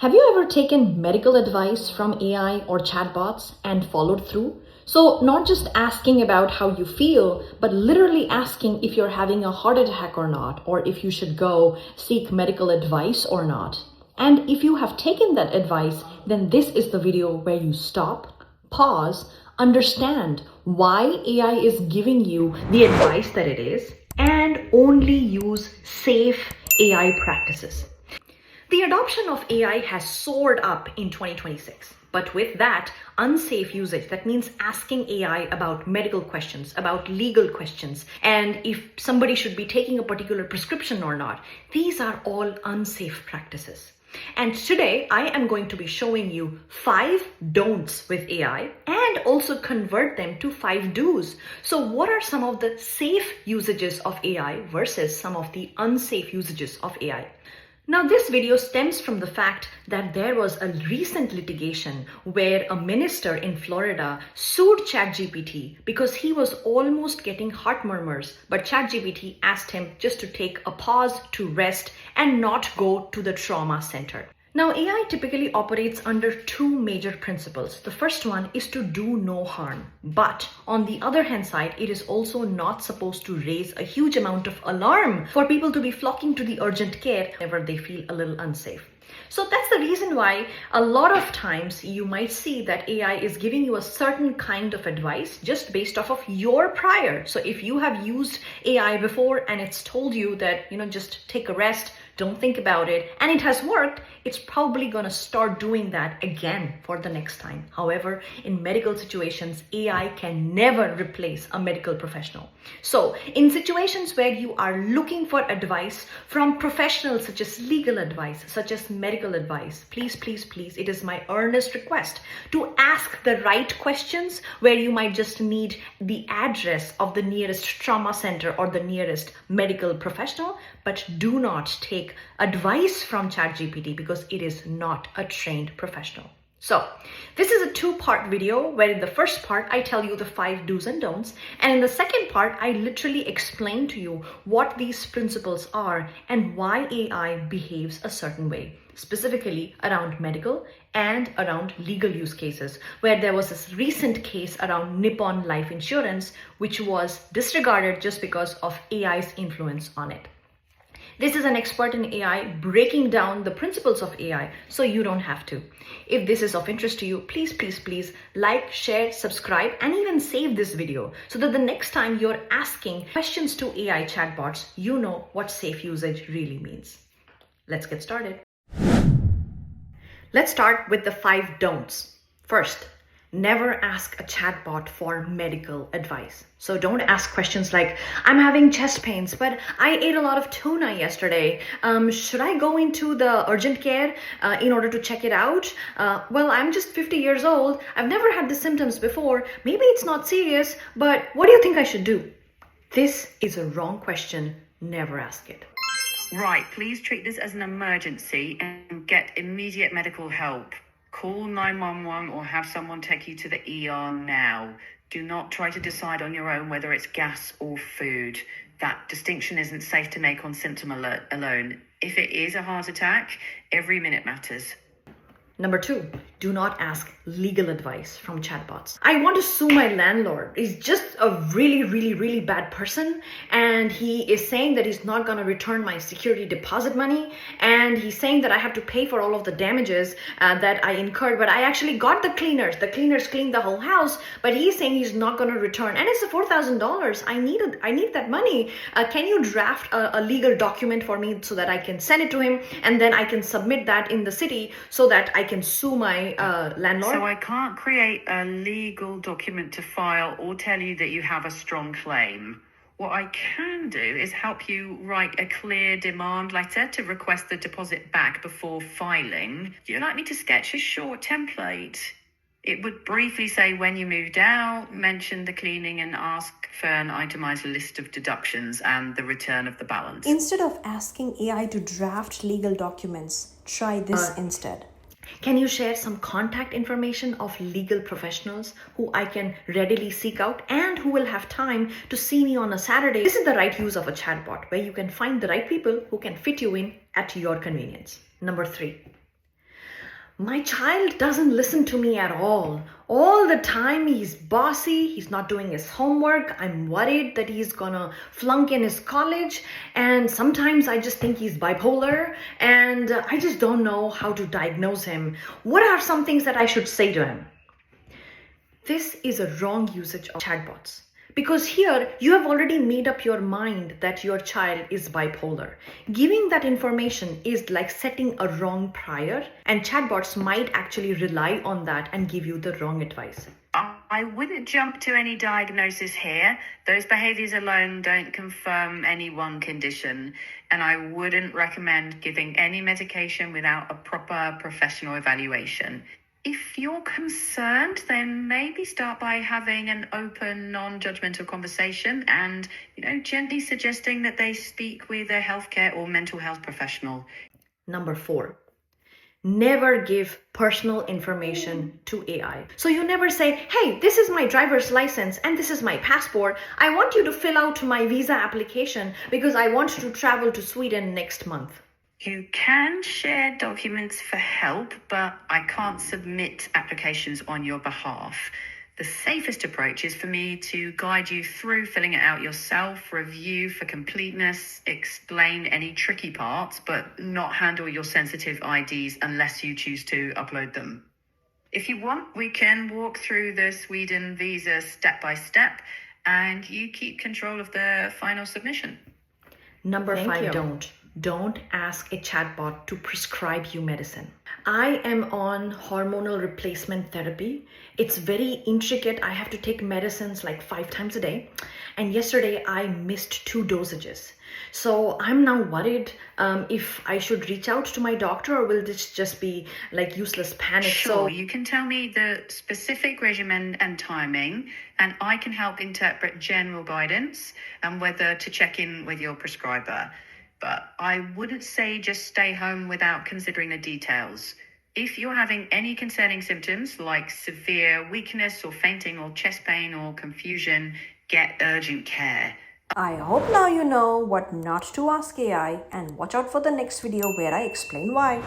Have you ever taken medical advice from AI or chatbots and followed through? So, not just asking about how you feel, but literally asking if you're having a heart attack or not, or if you should go seek medical advice or not. And if you have taken that advice, then this is the video where you stop, pause, understand why AI is giving you the advice that it is, and only use safe AI practices. The adoption of AI has soared up in 2026. But with that, unsafe usage, that means asking AI about medical questions, about legal questions, and if somebody should be taking a particular prescription or not, these are all unsafe practices. And today I am going to be showing you 5 don'ts with AI and also convert them to 5 do's. So what are some of the safe usages of AI versus some of the unsafe usages of AI? Now, this video stems from the fact that there was a recent litigation where a minister in Florida sued ChatGPT because he was almost getting heart murmurs, but ChatGPT asked him just to take a pause to rest and not go to the trauma center. Now, AI typically operates under 2 major principles. The first one is to do no harm. But on the other hand side, it is also not supposed to raise a huge amount of alarm for people to be flocking to the urgent care whenever they feel a little unsafe. So that's the reason why a lot of times you might see that AI is giving you a certain kind of advice just based off of your prior. So if you have used AI before and it's told you that, just take a rest, don't think about it, and it has worked, it's probably going to start doing that again for the next time. However, in medical situations, AI can never replace a medical professional. So in situations where you are looking for advice from professionals such as legal advice, such as medical advice, please, it is my earnest request to ask the right questions where you might just need the address of the nearest trauma center or the nearest medical professional, but do not take advice from ChatGPT because it is not a trained professional. So this is a 2-part video where in the first part, I tell you the 5 do's and don'ts. And in the second part, I literally explain to you what these principles are and why AI behaves a certain way, specifically around medical and around legal use cases, where there was this recent case around Nippon life insurance, which was disregarded just because of AI's influence on it. This is an expert in AI breaking down the principles of AI so you don't have to. If this is of interest to you, please like, share, subscribe, and even save this video so that the next time you're asking questions to AI chatbots, you know what safe usage really means. Let's get started. Let's start with the 5 don'ts. First, never ask a chatbot for medical advice. So don't ask questions like, I'm having chest pains, but I ate a lot of tuna yesterday. Should I go into the urgent care in order to check it out? Well, I'm just 50 years old. I've never had the symptoms before. Maybe it's not serious, but what do you think I should do? This is a wrong question. Never ask it. Right, please treat this as an emergency and get immediate medical help. Call 911 or have someone take you to the ER now. Do not try to decide on your own whether it's gas or food. That distinction isn't safe to make on symptom alone. If it is a heart attack, every minute matters. Number 2, do not ask legal advice from chatbots. I want to sue my landlord. He's just a really bad person, and he is saying that he's not going to return my security deposit money, and he's saying that I have to pay for all of the damages that I incurred, but I actually got the cleaners. The cleaners cleaned the whole house, but he's saying he's not going to return, and it's a $4,000. I need that money. Can you draft a legal document for me so that I can send it to him, and then I can submit that in the city so that I can sue my landlord? So I can't create a legal document to file or tell you that you have a strong claim. What I can do is help you write a clear demand letter to request the deposit back before filing. Do you like me to sketch a short template? It would briefly say when you moved out, mention the cleaning, and ask for an itemized list of deductions and the return of the balance. Instead of asking AI to draft legal documents, try this instead. Can you share some contact information of legal professionals who I can readily seek out and who will have time to see me on a Saturday? This is the right use of a chatbot where you can find the right people who can fit you in at your convenience. Number 3, My child doesn't listen to me at all. All the time he's bossy, he's not doing his homework. I'm worried that he's gonna flunk in his college. And sometimes I just think he's bipolar and I just don't know how to diagnose him. What are some things that I should say to him? This is a wrong usage of chatbots. Because here you have already made up your mind that your child is bipolar. Giving that information is like setting a wrong prior, and chatbots might actually rely on that and give you the wrong advice. I wouldn't jump to any diagnosis here. Those behaviors alone don't confirm any one condition. And I wouldn't recommend giving any medication without a proper professional evaluation. If you're concerned, then maybe start by having an open, non-judgmental conversation and, gently suggesting that they speak with a healthcare or mental health professional. Number 4. Never give personal information to AI. So you never say, hey, this is my driver's license and this is my passport. I want you to fill out my visa application because I want to travel to Sweden next month. You can share documents for help, but I can't submit applications on your behalf. The safest approach is for me to guide you through filling it out yourself, review for completeness, explain any tricky parts, but not handle your sensitive IDs unless you choose to upload them. If you want, we can walk through the Sweden visa step by step, and you keep control of the final submission. Number 5, don't ask a chatbot to prescribe you medicine. I am on hormonal replacement therapy. It's very intricate. I have to take medicines like 5 times a day. And yesterday I missed 2 dosages. So I'm now worried if I should reach out to my doctor or will this just be like useless panic? Sure, you can tell me the specific regimen and timing, and I can help interpret general guidance and whether to check in with your prescriber. But I wouldn't say just stay home without considering the details. If you're having any concerning symptoms like severe weakness or fainting or chest pain or confusion, get urgent care. I hope now you know what not to ask AI, and watch out for the next video where I explain why.